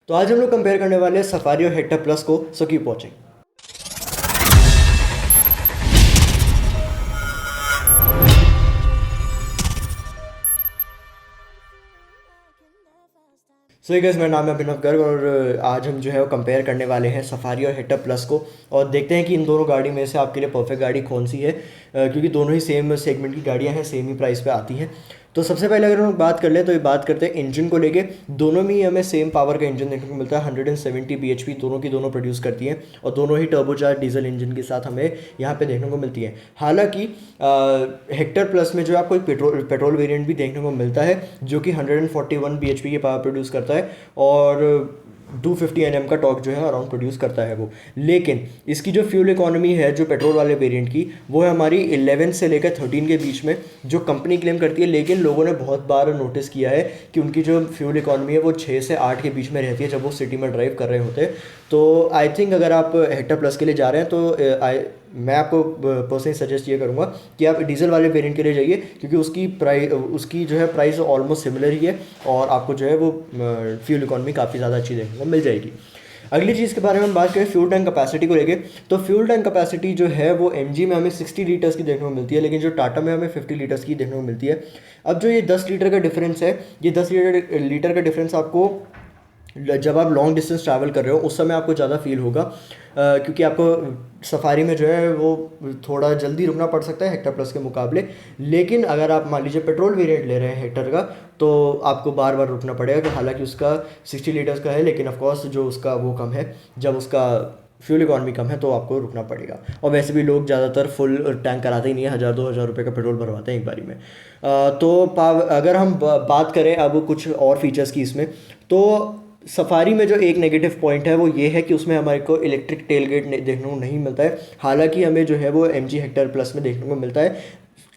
तो आज हम लोग कंपेयर करने वाले हैं सफारी और हेक्टर प्लस को, सो कीप वॉचिंग। सो ये गाइस, मेरा नाम है अभिनव गर्ग और आज हम जो है वो कंपेयर करने वाले हैं सफारी और हेक्टर प्लस को और देखते हैं कि इन दोनों गाड़ी में से आपके लिए परफेक्ट गाड़ी कौन सी है, क्योंकि दोनों ही सेम सेगमेंट की गाड़ियां हैं, सेम ही प्राइस पे आती हैं। तो सबसे पहले अगर हम बात कर ले तो ये बात करते हैं इंजन को लेके। दोनों में ही हमें सेम पावर का इंजन देखने को मिलता है, 170 bhp दोनों की दोनों प्रोड्यूस करती हैं और दोनों ही टर्बोचार्ज डीजल इंजन के साथ हमें यहाँ पे देखने को मिलती है। हालांकि हेक्टर प्लस में जो आपको एक पेट्रोल वेरिएंट भी देखने को मिलता है जो कि 141 bhp की पावर प्रोड्यूस करता है और 250 Nm का टॉर्क जो है अराउंड प्रोड्यूस करता है वो। लेकिन इसकी जो फ्यूल इकोनॉमी है जो पेट्रोल वाले वेरिएंट की, वो है हमारी 11 से लेकर 13 के बीच में, जो कंपनी क्लेम करती है। लेकिन लोगों ने बहुत बार नोटिस किया है कि उनकी जो फ्यूल इकोनॉमी है वो 6 से 8 के बीच में रहती है जब वो सिटी में ड्राइव कर रहे होते हैं। तो आई थिंक अगर आप हेक्टर प्लस के लिए जा रहे हैं तो मैं आपको पर्सनली सजेस्ट ये करूँगा कि आप डीजल वाले वेरिएंट के लिए जाइए, क्योंकि उसकी जो है प्राइस ऑलमोस्ट सिमिलर ही है और आपको जो है वो फ्यूल इकोनॉमी काफ़ी ज़्यादा अच्छी देखने को मिल जाएगी। अगली चीज़ के बारे में हम बात करें फ्यूल टैंक कैपेसिटी को लेके, तो फ्यूल टैंक कैपेसिटी जो है वो एमजी में हमें 60 लीटर्स की देखने को मिलती है, लेकिन जो टाटा में हमें 50 लीटर्स की देखने को मिलती है। अब जो ये 10 लीटर का डिफरेंस है, ये 10 लीटर का डिफरेंस आपको जब आप लॉन्ग डिस्टेंस ट्रैवल कर रहे हो उस समय आपको ज़्यादा फील होगा, क्योंकि आपको सफारी में जो है वो थोड़ा जल्दी रुकना पड़ सकता है हेक्टर प्लस के मुकाबले। लेकिन अगर आप मान लीजिए पेट्रोल वेरिएंट ले रहे हैं हेक्टर का, तो आपको बार बार रुकना पड़ेगा, कि हालांकि उसका 60 लीटर्स का है, लेकिन ऑफकोर्स जो उसका वो कम है, जब उसका फ्यूल इकॉनमी कम है तो आपको रुकना पड़ेगा। और वैसे भी लोग ज़्यादातर फुल टैंक कराते ही नहीं है, 1000-2000 रुपये का पेट्रोल भरवाते हैं एक बारी में। अगर हम बात करें अब कुछ और फीचर्स की इसमें, तो सफारी में जो एक नेगेटिव पॉइंट है वो ये है कि उसमें हमारे को इलेक्ट्रिक टेलगेट देखने को नहीं मिलता है। हालांकि हमें जो है वो एमजी हेक्टर प्लस में देखने को मिलता है।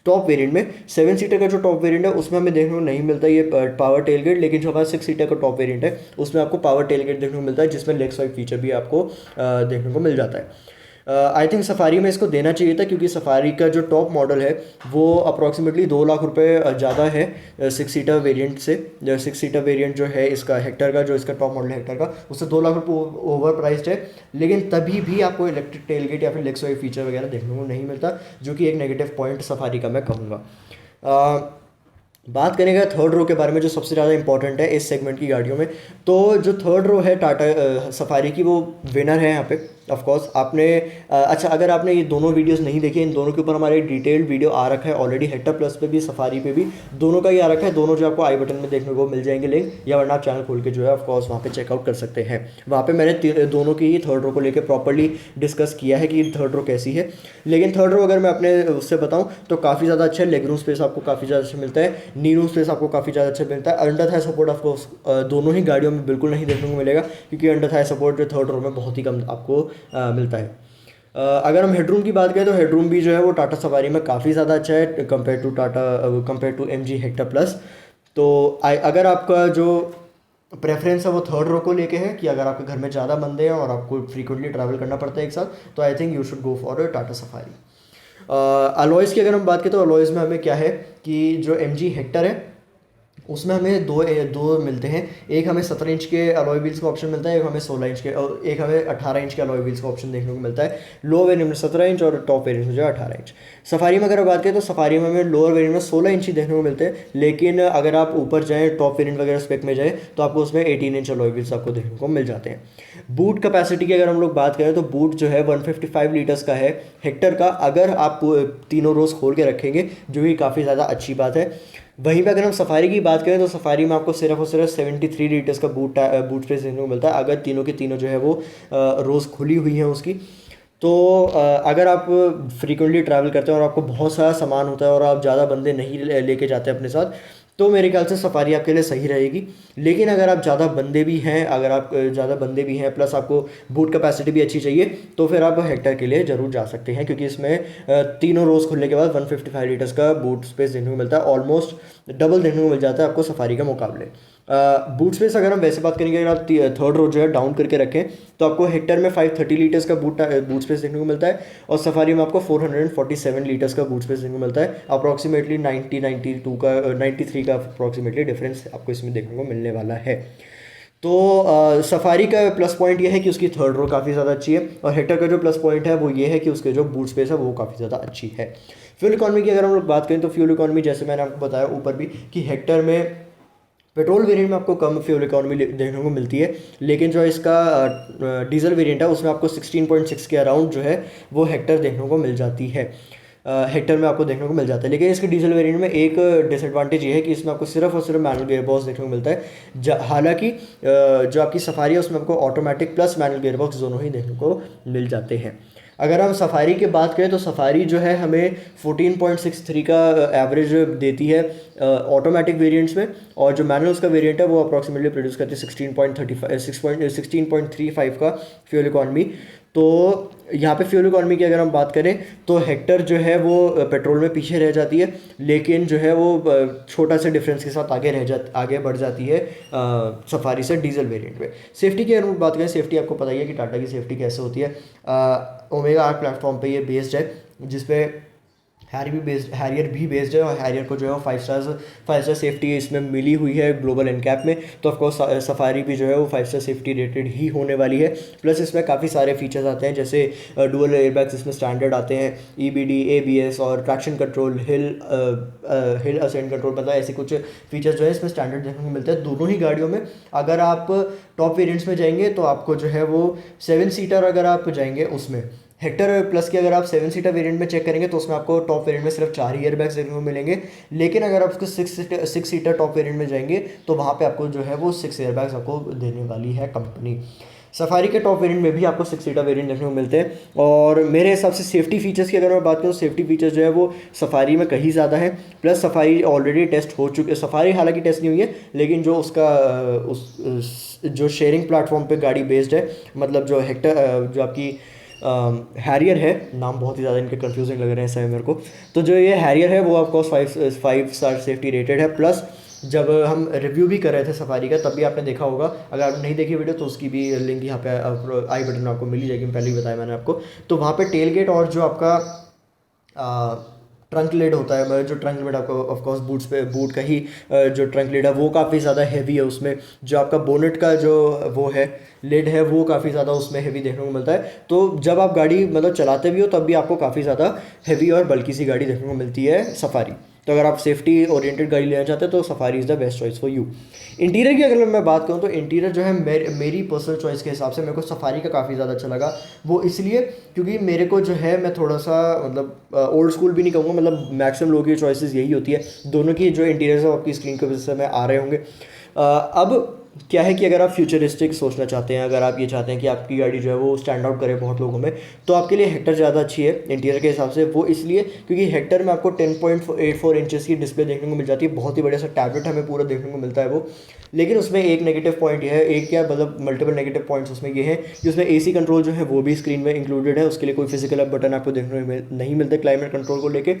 टॉप वेरिएंट में 7 सीटर का जो टॉप वेरिएंट है उसमें हमें देखने को नहीं मिलता ये पावर टेलगेट, लेकिन जो हमारा 6 सीटर का टॉप वेरिएंट है उसमें आपको पावर टेलगेट देखने को मिलता है, जिसमें लेग स्वाइप फीचर भी आपको देखने को मिल जाता है। आई थिंक सफारी में इसको देना चाहिए था, क्योंकि सफारी का जो टॉप मॉडल है वो अप्रॉक्सीमेटली 2 लाख रुपए ज़्यादा है 6 सीटर वेरिएंट से। 6 सीटर वेरिएंट जो है इसका हेक्टर का, जो इसका टॉप मॉडल है हेक्टर का, उससे 2 लाख रुपये ओवर प्राइस्ड है। लेकिन तभी भी आपको इलेक्ट्रिक टेलगेट या फिर लेग स्वाइप फीचर वगैरह देखने को नहीं मिलता, जो कि एक नेगेटिव पॉइंट सफारी का मैं कहूँगा। बात करेंगे थर्ड रो के बारे में, जो सबसे ज़्यादा इंपॉर्टेंट है इस सेगमेंट की गाड़ियों में। तो जो थर्ड रो है टाटा सफारी की, वो विनर है यहाँ पे ऑफकोर्स। आपने अच्छा, अगर आपने ये दोनों वीडियोस नहीं देखे, इन दोनों के ऊपर हमारे डिटेल्ड वीडियो आ रखा है ऑलरेडी, हेक्टर प्लस पे भी सफारी पे भी, दोनों का ही आ रखा है। दोनों जो आपको आई बटन में देखने को मिल जाएंगे लिंक, या वरना आप चैनल खोल के जो है ऑफकोर्स वहाँ पे चेकआउट कर सकते हैं। वहाँ पे मैंने दोनों की ही थर्ड रो को लेकर प्रॉपरली डिस्कस किया है कि थर्ड रो कैसी है। लेकिन थर्ड रो अगर मैं अपने उससे बताऊँ तो काफ़ी ज़्यादा अच्छा है। लेग रूम स्पेस आपको काफ़ी ज़्यादा अच्छा मिलता है, नी रूम स्पेस आपको काफ़ी ज़्यादा अच्छा मिलता है। अंडर थाई सपोर्ट ऑफकोर्स दोनों ही गाड़ियों में बिल्कुल नहीं देखने को मिलेगा, क्योंकि अंडर थाई सपोर्ट जो थर्ड रो में बहुत ही कम आपको मिलता है। अगर हम हेडरूम की बात करें तो हेडरूम भी जो है वो टाटा सफारी में काफ़ी ज़्यादा अच्छा है compare to MG Hector plus. तो अगर आपका जो प्रेफरेंस है वो थर्ड रो को लेके है, कि अगर आपके घर में ज़्यादा बंदे हैं और आपको फ्रीक्वेंटली ट्रैवल करना पड़ता है एक साथ, तो I think you should go for Tata safari. Alloys की अगर हम बात करें तो अलॉयज़ में हमें क्या है कि जो एमजी हेक्टर है उसमें हमें दो मिलते हैं। एक हमें 17 इंच के अलॉय व्हील्स का ऑप्शन मिलता है, एक हमें 16 इंच के, और एक हमें 18 इंच के अलॉय व्हील्स का ऑप्शन देखने को मिलता है। लो वेरिएंट में 17 इंच और टॉप वेरिएंट में जो है 18 इंच। सफारी में अगर बात करें तो सफारी में हमें लोअर वेरिएंट में 16 इंच ही देखने को मिलते हैं, लेकिन अगर आप ऊपर जाएँ टॉप वेरिएंट वगैरह स्पेक में जाए तो आपको उसमें 18 इंच अलॉय व्हील्स आपको देखने को मिल जाते हैं। बूट कैपेसिटी की अगर हम लोग बात करें तो बूट जो है 155 लीटर्स का है हेक्टर का, अगर आप तीनों रोज़ खोल के रखेंगे, जो कि काफ़ी ज़्यादा अच्छी बात है। वहीं पे अगर हम सफारी की बात करें तो सफारी में आपको सिर्फ और सिर्फ 73 लीटर्स का बूट स्पेस देखने को मिलता है, अगर तीनों के तीनों जो है वो रोज़ खुली हुई हैं उसकी। तो अगर आप फ्रीक्वेंटली ट्रैवल करते हैं और आपको बहुत सारा सामान होता है और आप ज़्यादा बंदे नहीं लेके जाते अपने साथ, तो मेरे ख्याल से सफारी आपके लिए सही रहेगी। लेकिन अगर आप ज़्यादा बंदे भी हैं प्लस आपको बूट कैपेसिटी भी अच्छी चाहिए, तो फिर आप हेक्टर के लिए ज़रूर जा सकते हैं, क्योंकि इसमें तीनों रोज़ खुलने के बाद 155 लीटर्स का बूट स्पेस देखने को मिलता है, ऑलमोस्ट डबल देखने को मिल जाता है आपको सफारी के मुकाबले। बूट स्पेस अगर हम वैसे बात करेंगे, अगर आप थर्ड रो जो है डाउन करके रखें तो आपको हेक्टर में 530 लीटर्स का बूट स्पेस देखने को मिलता है, और सफारी में आपको 447 लीटर्स का बूट स्पेस देखने को मिलता है। अप्रॉक्सीमेटली 92 का 93 का अप्रॉक्सीमेटली डिफरेंस आपको इसमें देखने को मिलने वाला है। तो सफारी का प्लस पॉइंट ये है कि उसकी थर्ड रो काफ़ी ज़्यादा अच्छी है, और हेक्टर का जो प्लस पॉइंट है वो ये है कि उसके जो बूट स्पेस है वो काफ़ी ज़्यादा अच्छी है। फ्यूल इकॉनमी की अगर हम लोग बात करें तो फ्यूल इकॉनमी जैसे मैंने आपको बताया ऊपर भी कि हेक्टर में पेट्रोल वेरिएंट में आपको कम फ्यूल इकॉनमी देखने को मिलती है, लेकिन जो इसका डीजल वेरिएंट है उसमें आपको 16.6 के अराउंड जो है वो हेक्टर देखने को मिल जाती है, हेक्टर में आपको देखने को मिल जाता है। लेकिन इसके डीजल वेरिएंट में एक डिसएडवांटेज ये है कि इसमें आपको सिर्फ और सिर्फ मैनुअल गियर बॉक्स देखने को मिलता है, हालांकि जो आपकी सफारी है उसमें आपको automatic plus manual gear box दोनों ही देखने को मिल जाते हैं। अगर हम सफारी की बात करें तो सफारी जो है हमें 14.63 का एवरेज देती है ऑटोमेटिक वेरिएंट्स में, और जो मैनुअल उसका वेरिएंट है वो अप्रॉक्सीमेटली प्रोड्यूस करती है 16.35 का फ्यूल इकॉनमी। तो यहाँ पे फ्यूल इकॉनमी की अगर हम बात करें तो हेक्टर जो है वो पेट्रोल में पीछे रह जाती है, लेकिन जो है वो छोटा सा डिफरेंस के साथ आगे बढ़ जाती है सफारी से डीजल वेरिएंट में। सेफ्टी की अगर हम बात करें, सेफ्टी आपको पता ही है कि टाटा की सेफ्टी कैसे होती है। ओमेगा आर प्लेटफॉर्म पे ये बेस्ड है, जिसपे हैरियर भी बेस्ड है, और हैरियर को जो है वो 5 स्टार सेफ्टी इसमें मिली हुई है ग्लोबल एनकैप में। तो ऑफकोर्स सफारी भी जो है वो 5 स्टार सेफ्टी रेटेड ही होने वाली है। प्लस इसमें काफ़ी सारे फीचर्स आते हैं, जैसे डुअल एयरबैग्स इसमें स्टैंडर्ड आते हैं, EBD, ABS और ट्रैक्शन कंट्रोल, हिल असेंट कंट्रोल, मतलब ऐसे कुछ फीचर्स जो है इसमें स्टैंडर्ड देखने को मिलते हैं दोनों ही गाड़ियों में। अगर आप टॉप वेरियंट्स में जाएंगे तो आपको जो है वो 7 सीटर अगर आप जाएंगे उसमें, हेक्टर प्लस की अगर आप 7 सीटर वेरिएंट में चेक करेंगे तो उसमें आपको टॉप वेरिएंट में सिर्फ 4 ही एयरबैग्स देखने को मिलेंगे। लेकिन अगर आप उसको 6 सीटर टॉप वेरिएंट में जाएंगे तो वहाँ पे आपको जो है वो 6 एयरबैग्स आपको देने वाली है कंपनी। सफारी के टॉप वेरिएंट में भी आपको 6 सीटर वेरिएंट देखने को मिलते हैं, और मेरे हिसाब से सेफ्टी फीचर्स की अगर मैं बात करूँ, सेफ्टी फीचर्स जो है वो सफारी में कहीं ज़्यादा है। प्लस सफारी ऑलरेडी टेस्ट हो चुके, सफारी हालांकि टेस्ट नहीं हुई है, लेकिन जो उसका जो शेयरिंग प्लेटफॉर्म पे गाड़ी बेस्ड है, मतलब जो हेक्टर जो आपकी हैरियर है, नाम बहुत ही ज़्यादा इनके कंफ्यूजिंग लग रहे हैं सर मेरे को, तो जो ये हैरियर है वो ऑफकोर्स 5 स्टार सेफ्टी रेटेड है। प्लस जब हम रिव्यू भी कर रहे थे सफारी का तब भी आपने देखा होगा, अगर आपने नहीं देखी वीडियो तो उसकी भी लिंक यहाँ पे आई बटन में आपको मिल जाएगी, पहले ही बताया मैंने आपको। तो वहाँ पे टेल गेट और जो आपका ट्रंक लिड होता है, मतलब जो ट्रंक लिड आपको ऑफकोर्स बूट का ही जो ट्रंक लिड है वो काफ़ी ज़्यादा हैवी है। उसमें जो आपका बोनेट का जो वो है लिड है वो काफ़ी ज़्यादा उसमें हैवी देखने को मिलता है। तो जब आप गाड़ी मतलब चलाते भी हो तब भी आपको काफ़ी ज़्यादा हैवी और बल्कि सी गाड़ी देखने को मिलती है सफारी। तो अगर आप सेफ्टी ओरिएंटेड गाड़ी लेना चाहते हैं तो safari is the best choice for you. Interior की अगर मैं बात करूँ तो इंटीरियर जो है मेरी पर्सनल चॉइस के हिसाब से मेरे को सफारी का काफ़ी ज़्यादा अच्छा लगा। वो इसलिए क्योंकि मेरे को जो है, मैं थोड़ा सा मतलब ओल्ड स्कूल भी नहीं कहूँगा, मतलब मैक्सिमम लोगों की चॉइसेस यही होती है। दोनों की जो इंटीरियर है वो आपकी स्क्रीन के वजह से में आ रहे होंगे। अब क्या है कि अगर आप फ्यूचरिस्टिक सोचना चाहते हैं, अगर आप ये चाहते हैं कि आपकी गाड़ी जो है वो स्टैंड आउट करे बहुत लोगों में, तो आपके लिए हेक्टर ज़्यादा अच्छी है इंटीरियर के हिसाब से। वो इसलिए क्योंकि हेक्टर में आपको 10.84 इंचेस की डिस्प्ले देखने को मिल जाती है, बहुत ही बढ़िया सा टैबलेट हमें पूरा देखने को मिलता है वो। लेकिन उसमें एक नेगेटिव पॉइंट ये है, एक क्या मतलब मल्टीपल नेगेटिव पॉइंट्स उसमें ये है कि उसमें AC कंट्रोल जो है वो भी स्क्रीन में इंक्लूडेड है, उसके लिए कोई फिजिकल बटन आपको देखने में नहीं मिलते क्लाइमेट कंट्रोल को लेके।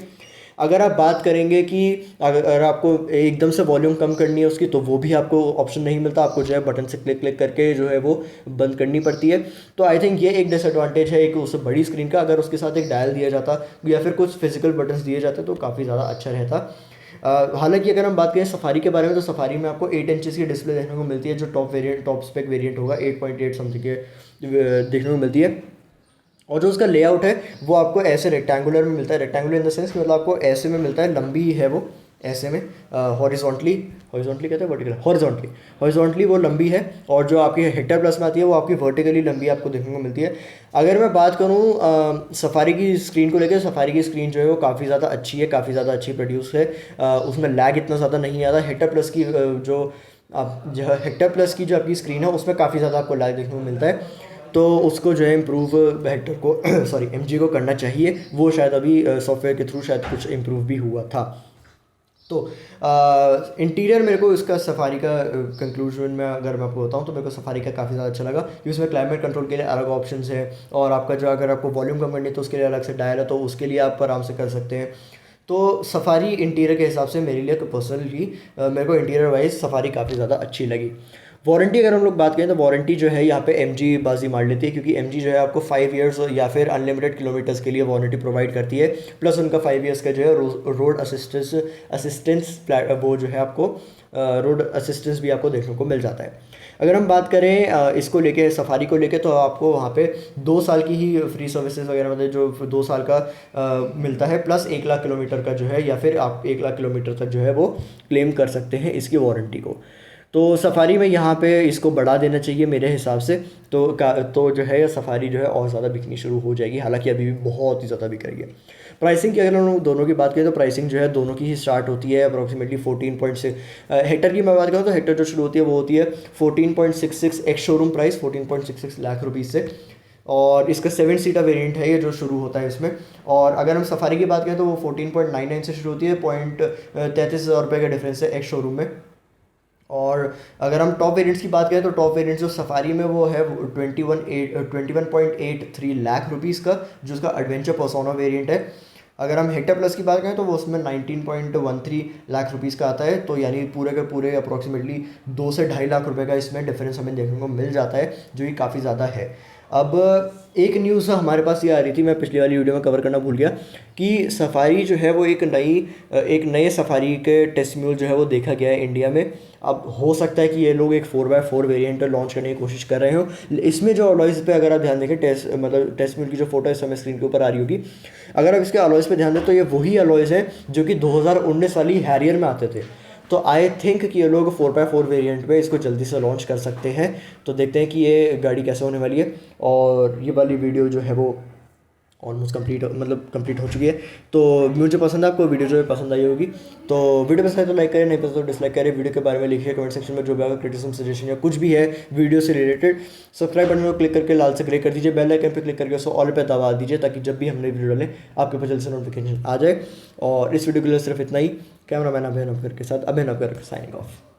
अगर आप बात करेंगे कि अगर आपको एकदम से वॉल्यूम कम करनी है उसकी, तो वो भी आपको ऑप्शन नहीं मिलता, आपको जो है बटन से क्लिक क्लिक करके जो है वो बंद करनी पड़ती है। तो आई थिंक ये एक डिसएडवांटेज है एक उससे बड़ी स्क्रीन का। अगर उसके साथ एक डायल दिया जाता या फिर कुछ फिजिकल बटन्स दिए जाते तो काफ़ी ज़्यादा अच्छा रहता। हालांकि अगर हम बात करें सफारी के बारे में, तो सफारी में आपको 8 इंचेस की डिस्प्ले देखने को मिलती है, जो टॉप स्पेक वेरिएंट होगा 8.8 समथिंग के देखने को मिलती है। और जो उसका लेआउट है वो आपको ऐसे रेक्टेंगुलर में मिलता है, रेक्टेंगुलर इन द सेंस कि मतलब आपको ऐसे में मिलता है, लंबी है वो ऐसे में, हॉरिजॉन्टली कहते हैं, वर्टिकल हॉरिजॉन्टली वो लंबी है। और जो आपकी हेक्टर प्लस में आती है वो आपकी वर्टिकली लंबी आपको देखने को मिलती है। अगर मैं बात करूँ सफारी की स्क्रीन को लेकर, सफारी की स्क्रीन जो है वो काफ़ी ज़्यादा अच्छी है, काफ़ी ज़्यादा अच्छी प्रोड्यूस है। उसमें लैग इतना ज़्यादा नहीं आता। हेक्टर प्लस की जो हेक्टर प्लस की जो आपकी स्क्रीन है उसमें काफ़ी ज़्यादा आपको लैग देखने को मिलता है। तो उसको जो है इम्प्रूव हेक्टर को सॉरी MG को करना चाहिए, वो शायद अभी सॉफ्टवेयर के थ्रू शायद कुछ इम्प्रूव भी हुआ था। तो इंटीरियर मेरे को इसका सफारी का कंक्लूजन में अगर मैं आपको बताऊँ तो मेरे को सफारी का काफ़ी ज़्यादा अच्छा लगा, क्योंकि उसमें क्लाइमेट कंट्रोल के लिए अलग ऑप्शंस है, और आपका जो अगर आपको वॉल्यूम कम करनी है तो उसके लिए अलग से डायल है, तो उसके लिए आप आराम से कर सकते हैं। तो सफारी इंटीरियर के हिसाब से मेरे लिए तो पर्सनली मेरे को इंटीरियर वाइज सफारी काफ़ी ज़्यादा अच्छी लगी। वारंटी अगर हम लोग बात करें तो वारंटी जो है यहाँ पे MG बाजी मार लेती है, क्योंकि MG जो है आपको 5 ईयर्स या फिर अनलिमिटेड किलोमीटर्स के लिए वारंटी प्रोवाइड करती है। प्लस उनका 5 ईयर्स का जो है रोड असिस्टेंस वो जो है आपको रोड असिस्टेंस भी आपको देखने को मिल जाता है। अगर हम बात करें इसको लेके, सफारी को लेके, तो आपको वहाँ पे 2 साल की ही फ्री सर्विसेज वगैरह, मतलब जो 2 साल का मिलता है, प्लस 1 लाख किलोमीटर का जो है, या फिर आप 1 लाख किलोमीटर तक जो है वो क्लेम कर सकते हैं इसकी वारंटी को। तो सफारी में यहाँ पे इसको बढ़ा देना चाहिए मेरे हिसाब से। तो जो है सफारी जो है और ज़्यादा बिकनी शुरू हो जाएगी, हालांकि अभी भी बहुत ही ज़्यादा बिक रही है। प्राइसिंग की अगर हम लोग दोनों की बात करें तो प्राइसिंग जो है दोनों की ही स्टार्ट होती है अप्रॉक्सीमेटली 14 से हेक्टर की मैं बात करूँ तो हेक्टर जो शुरू होती है वो होती है 14.66 ex showroom price 14.66 lakh rupees से। और इसका 7 सीटर वेरिएंट है ये जो शुरू होता है इसमें। और अगर हम सफारी की बात करें तो वो 14.99 से शुरू होती है, 33,000 रुपये का डिफरेंस है एक्स शोरूम में। और अगर हम टॉप वेरिएंट्स की बात करें तो टॉप वेरिएंट्स जो सफारी में वो है 21.83 लाख रुपीज़ का, जो उसका एडवेंचर पर्सोना वेरिएंट है। अगर हम हेक्टर प्लस की बात करें तो वो उसमें 19.13 लाख रुपीज़ का आता है, तो यानी पूरे के पूरे अप्रॉक्सीमेटली 2 से 2.5 लाख रुपए का इसमें डिफरेंस हमें देखने को मिल जाता है, जो कि काफ़ी ज़्यादा है। अब एक न्यूज़ हमारे पास ये आ रही थी, मैं पिछली वाली वीडियो में कवर करना भूल गया, कि सफारी जो है वो एक नए सफारी के टेस्ट म्यूल जो है वो देखा गया है इंडिया में। अब हो सकता है कि ये लोग एक 4x4 वेरिएंट लॉन्च करने की कोशिश कर रहे हो। इसमें जो अलॉयज़ पे अगर आप ध्यान देखें, टेस्ट म्यूल की जो फोटो इस समय स्क्रीन के ऊपर आ रही होगी, अगर आप इसके अलॉयज़ पे ध्यान दें तो ये वही अलॉयज़ हैं जो कि 2019 वाली हैरियर में आते थे। तो आई थिंक कि ये लोग 4x4 वेरिएंट पे इसको जल्दी से लॉन्च कर सकते हैं। तो देखते हैं कि ये गाड़ी कैसे होने वाली है। और ये वाली वीडियो जो है वो ऑलमोस्ट कंप्लीट हो चुकी है। तो मुझे पसंद है, आपको वीडियो जो है पसंद आई होगी। तो वीडियो पसंद है तो लाइक करें, नहीं पसंद तो डिसलाइक करें। वीडियो के बारे में लिखिए कमेंट सेक्शन में, जो भी आपका क्रिटिसिज्म सजेशन या कुछ भी है वीडियो से रिलेटेड। सब्सक्राइब बटन को क्लिक करके लाल से ग्रे कर दीजिए, बेल आइकन पे क्लिक करके उसको ऑल पे दबा दीजिए, ताकि जब भी हमने वीडियो डालें आपके पास जल्दी से नोटिफिकेशन आ जाए। और इस वीडियो के लिए सिर्फ इतना ही। कैमरा मैन अभिनव के साथ अभिनव कर साइनिंग ऑफ।